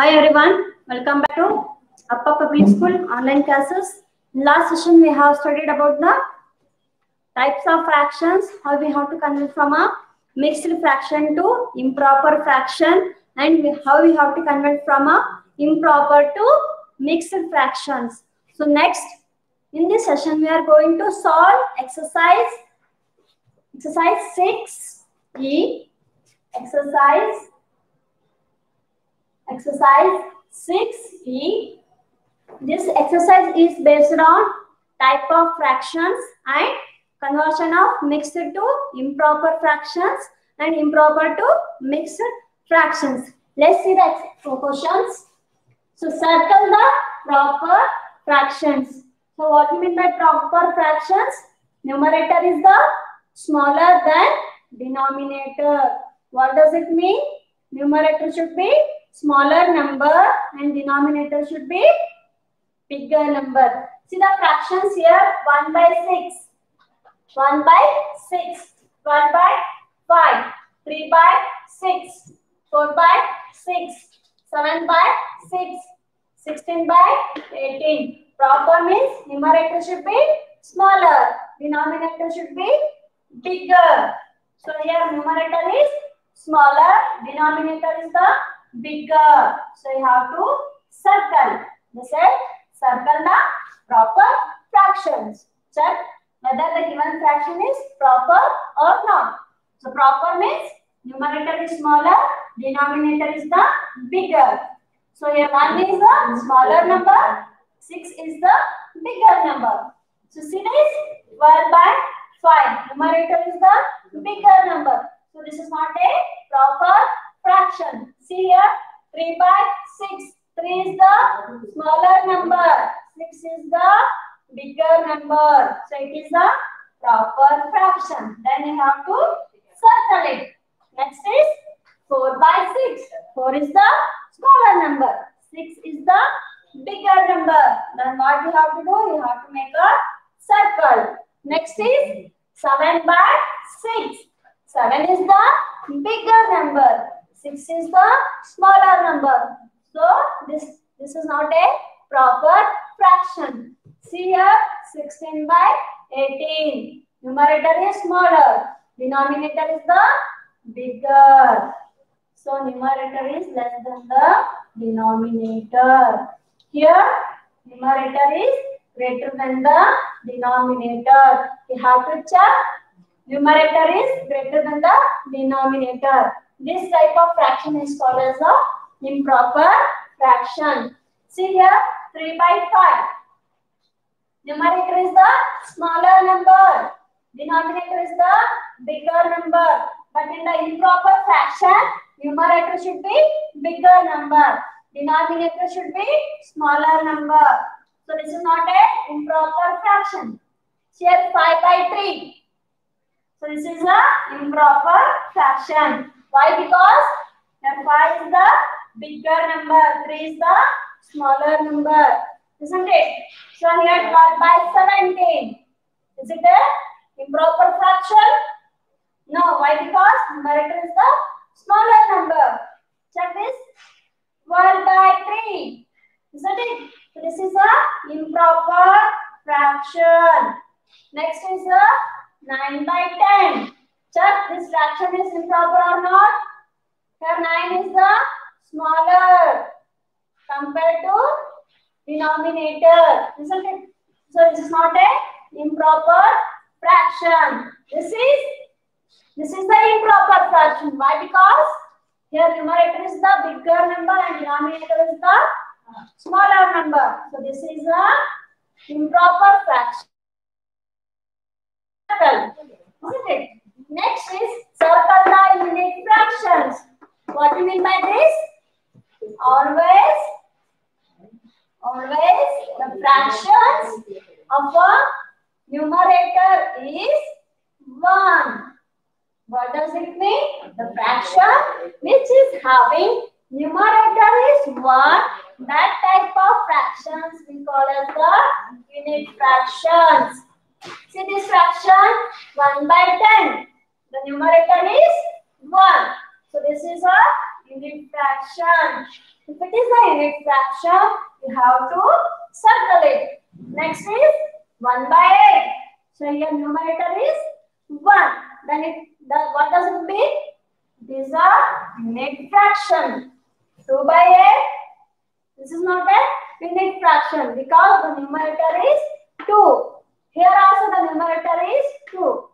Hi everyone, welcome back to Upper Public School online classes. In last session, we have studied about the types of fractions, how we have to convert from a mixed fraction to improper fraction, and how we have to convert from a improper to mixed fractions. So next, in this session, we are going to solve exercise 6E, exercise 6E. This exercise is based on type of fractions and conversion of mixed to improper fractions and improper to mixed fractions. Let's see the questions. So circle the proper fractions. So what do you mean by proper fractions? Numerator is the smaller than denominator. What does it mean? Numerator should be smaller number and denominator should be bigger number. See the fractions here: 1 by 6, 1 by 6, 12 by 5, 3 by 6, 4 by 6, 7 by 6, 16 by 18. Proper means numerator should be smaller, denominator should be bigger. So here numerator is smaller, denominator is the bigger. So you have to circle. They said circle the proper fractions. Check whether the given fraction is proper or not. So proper means numerator is smaller, denominator is the bigger. So here 1 is the smaller number, 6 is the bigger number. So see this, 12 by 5, numerator is the bigger number. So this is not a proper fraction. See here, 3 by 6, 3 is the smaller number, 6 is the bigger number. So it is the proper fraction. Then you have to circle it. Next is 4 by 6. 4 is the smaller number, 6 is the bigger number. Then what you have to do? You have to make a circle. Next is 7 by 6. 7 is the bigger number, 6 is the smaller number. So this is not a proper fraction. See here, 16 by 18. Numerator is smaller, denominator is the bigger. So numerator is less than the denominator. Here numerator is greater than the denominator. You have to check. Numerator is greater than the denominator. This type of fraction is called as a improper fraction. See here, 3 by 5. Numerator is the smaller number, denominator is the bigger number. But in the improper fraction, numerator should be bigger number, denominator should be smaller number. So this is not a improper fraction. Here 5 by 3. So this is an improper fraction. Why? Because the 5 is the bigger number, 3 is the smaller number. Isn't it? So here 12 by 17. Is it an improper fraction? No. Why? Because numerator is the smaller number. Check this. 12 by 3. Isn't it? So this is an improper fraction. Next is a 9 by 10. Check this fraction is improper or not. Here 9 is the smaller compared to denominator. Isn't it? So this is not a improper fraction. This is the improper fraction. Why? Because here numerator is the bigger number and denominator is the smaller number. So this is a improper fraction. Isn't it? Next is circle the unit fractions. What do you mean by this? Always the fractions of a numerator is 1. What does it mean? The fraction which is having numerator is 1. That type of fractions we call as the unit fractions. See this fraction 1 by 10. The numerator is 1. So this is a unit fraction. If it is a unit fraction, you have to circle it. Next is 1 by 8. So here numerator is 1. Then what does it mean? It is a unit fraction. 2 by 8. This is not a unit fraction because the numerator is 2. Here also the numerator is 2.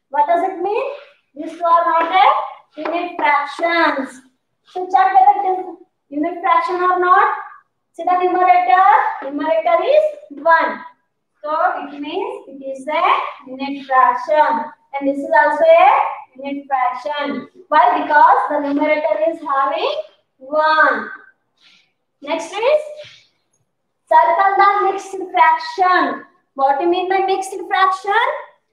What does it mean? These two are not a unit fractions. So check whether it is unit fraction or not. See the numerator is 1. So it means it is a unit fraction. And this is also a unit fraction. Why? Because the numerator is having 1. Next is circle the mixed fraction. What do you mean by mixed fraction?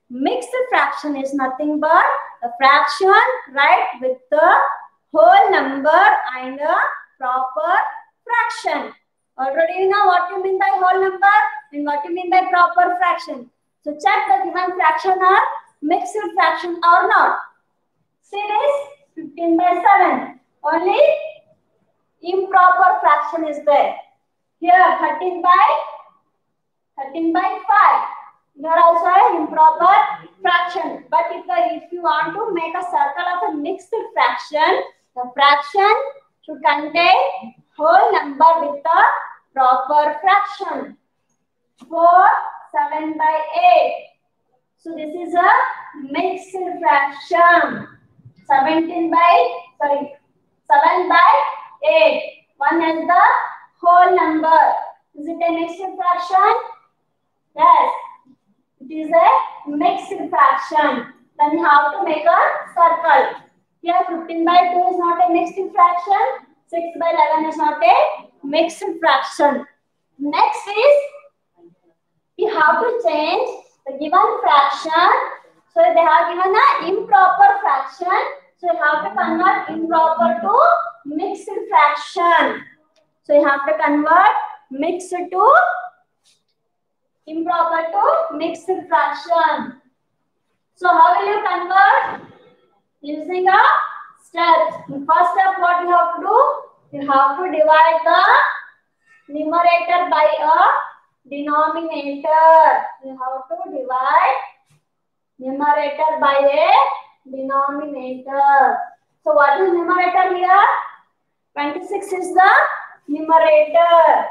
Mixed fraction is nothing but a fraction, right, with the whole number and a proper fraction. Already you know what you mean by whole number and what you mean by proper fraction. So check the given fraction are mixed fraction or not. See this 15 by 7. Only improper fraction is there. Here 13 by 5. Here also an improper fraction. But if you want to make a circle of a mixed fraction, the fraction should contain whole number with the proper fraction. 4, 7 by 8. So this is a mixed fraction. 7 by 8. 1 is the whole number. Is it a mixed fraction? Yes. It is a mixed fraction. Then you have to make a circle. Here 15 by 2 is not a mixed fraction. 6 by 11 is not a mixed fraction. Next is you have to change the given fraction. So they have given an improper fraction. So you have to convert improper to mixed fraction. So you have to convert mixed to improper to mixed fraction. So how will you convert? Using a step. The first step, what you have to do? You have to divide the numerator by a denominator. You have to divide numerator by a denominator. So what is numerator here? 26 is the numerator.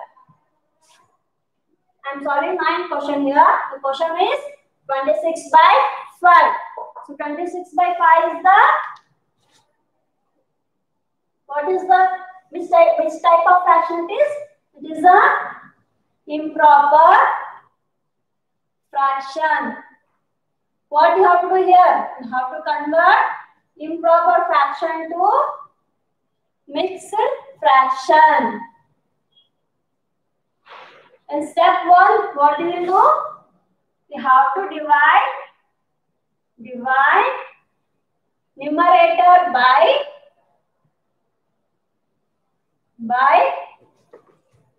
I'm solving 9 question here. The question is 26 by 5. So 26 by 5 is the, what is the, which type of fraction it is? It is a improper fraction. What you have to do here? You have to convert improper fraction to mixed fraction. In step 1, what do? You have to divide numerator by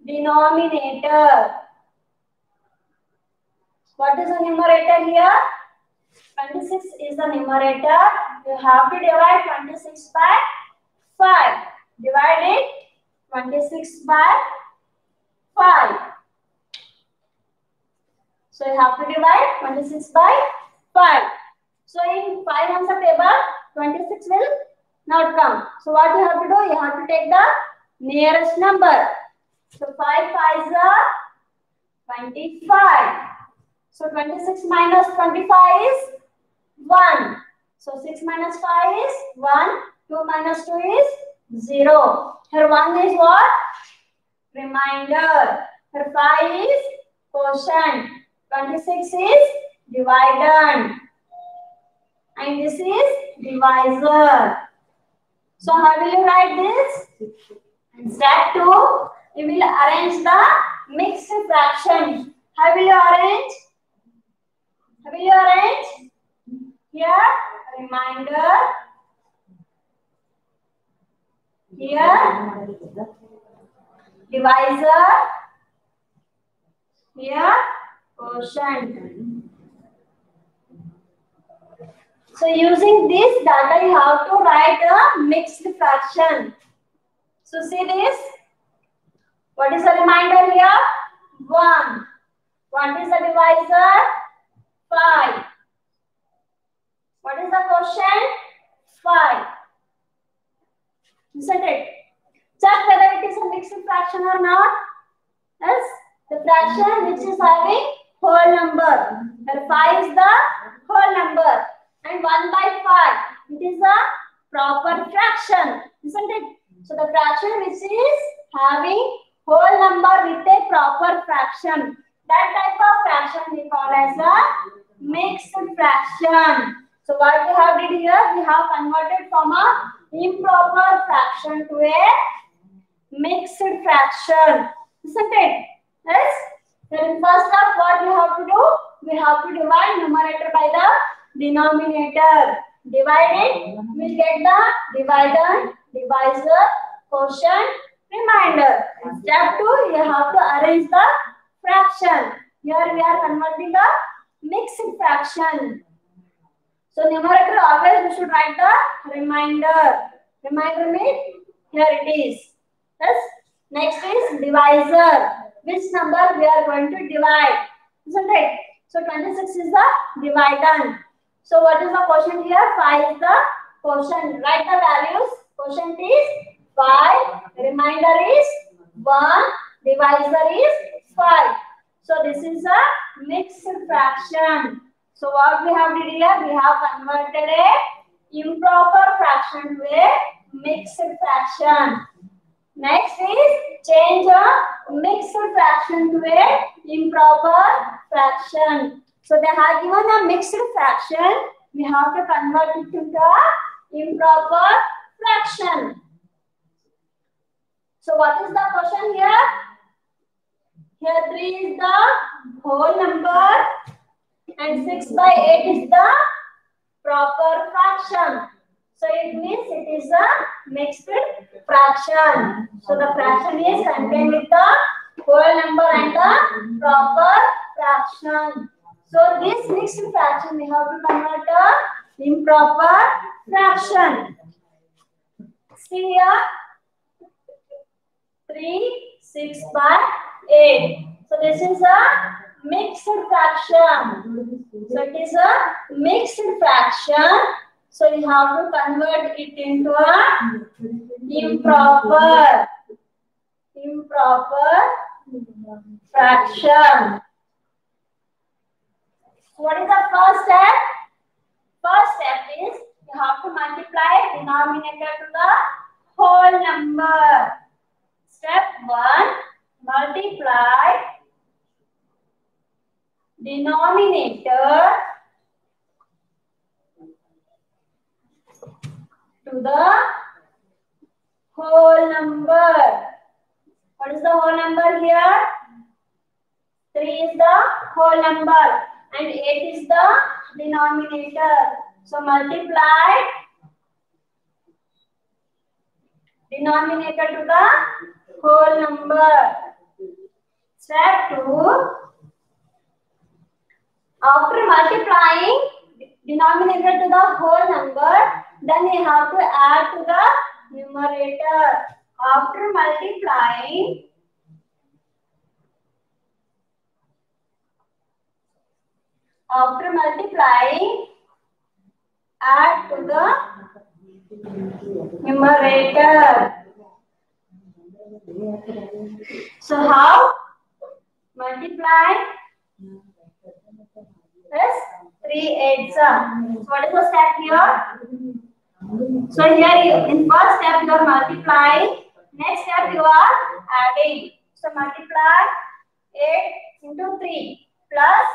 denominator. What is the numerator here? 26 is the numerator. You have to divide 26 by 5. Divide it 26 by 5. So you have to divide 26 by 5. So in 5 answer table, 26 will not come. So what you have to do? You have to take the nearest number. So 5 5s are 25. So 26 minus 25 is 1. So 6 minus 5 is 1. 2 minus 2 is 0. Here 1 is what? Remainder. Here 5 is quotient. 26 is dividend. And this is divisor. So how will you write this? In step 2, you will arrange the mixed fraction. How will you arrange? Here, remainder. Here, divisor. Here, quotient. So using this data, you have to write a mixed fraction. So see this, What is the remainder here? 1. What is the divisor? 5. What is the quotient? 5. Isn't it? Check whether it is a mixed fraction or not. Yes, the fraction which is having whole number. Where 5 is the whole number and 1 by 5 it is a proper fraction, isn't it? So the fraction which is having whole number with a proper fraction, that type of fraction we call as a mixed fraction. So what we have did here, we have converted from a improper fraction to a mixed fraction, isn't it? Yes. Then first up, what we have to do? We have to divide numerator by the denominator. Divide it, we'll get the dividend, divisor, quotient, remainder. Step 2, you have to arrange the fraction. Here we are converting the mixed fraction. So numerator always we should write the remainder. Remainder means here it is. Yes. Next is divisor. Which number we are going to divide, isn't it? So 26 is the dividend. So what is the quotient here? 5 is the quotient. Write the values. Quotient is 5. Remainder is 1. Divisor is 5. So this is a mixed fraction. So what we have did here? We have converted a improper fraction to a mixed fraction. Next is change a mixed fraction to a improper fraction. So they have given a mixed fraction. We have to convert it to the improper fraction. So what is the question here? Here 3 is the whole number and 6 by 8 is the proper fraction. So it means it is a mixed fraction. So the fraction is contained with the whole number and the proper fraction. So this mixed fraction we have to convert to improper fraction. See here 3, 6 by 8. So this is a mixed fraction. So it is a mixed fraction. So you have to convert it into a improper fraction. What is the first step? First step is you have to multiply denominator to the whole number. Step 1, multiply denominator to the whole number. What is the whole number here? 3 is the whole number and 8 is the denominator. So multiply denominator to the whole number. Step 2. After multiplying denominator to the whole number, then you have to add to the numerator. After multiplying add to the numerator. So how? Multiply. Yes, 3 8s. So what is the step here? So here in first step you are multiplying. Next step you are adding. So multiply 8 into 3 plus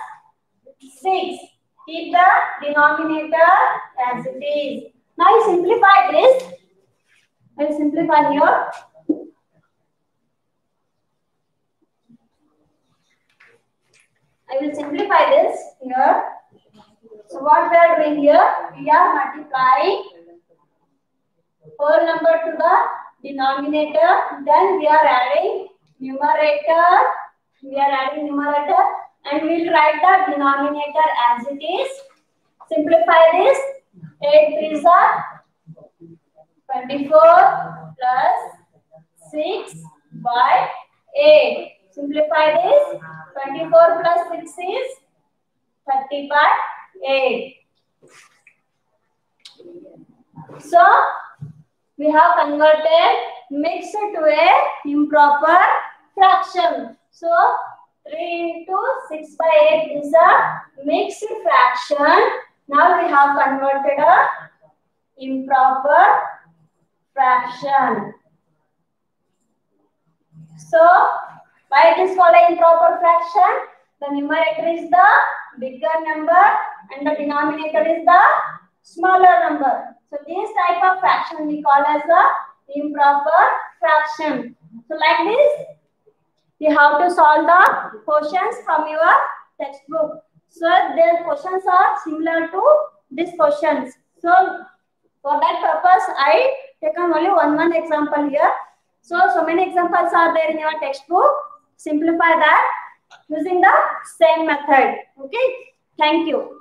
6. Keep the denominator as it is. Now you simplify this. I will simplify here. I will simplify this here. So what we are doing here? We are multiplying whole number to the denominator. Then we are adding numerator. And we will write the denominator as it is. Simplify this. 8 3s are 24 plus 6 by 8. Simplify this. 24 plus 6 is 30 by 8. So, we have converted mixed to a improper fraction. So, 3 into 6 by 8 is a mixed fraction. Now we have converted a improper fraction. So, why it is called an improper fraction? The numerator is the bigger number and the denominator is the smaller number. So, this type of fraction we call as a improper fraction. So, like this, you have to solve the questions from your textbook. So, their questions are similar to these questions. So, for that purpose, I taken only one example here. So many examples are there in your textbook. Simplify that using the same method. Okay. Thank you.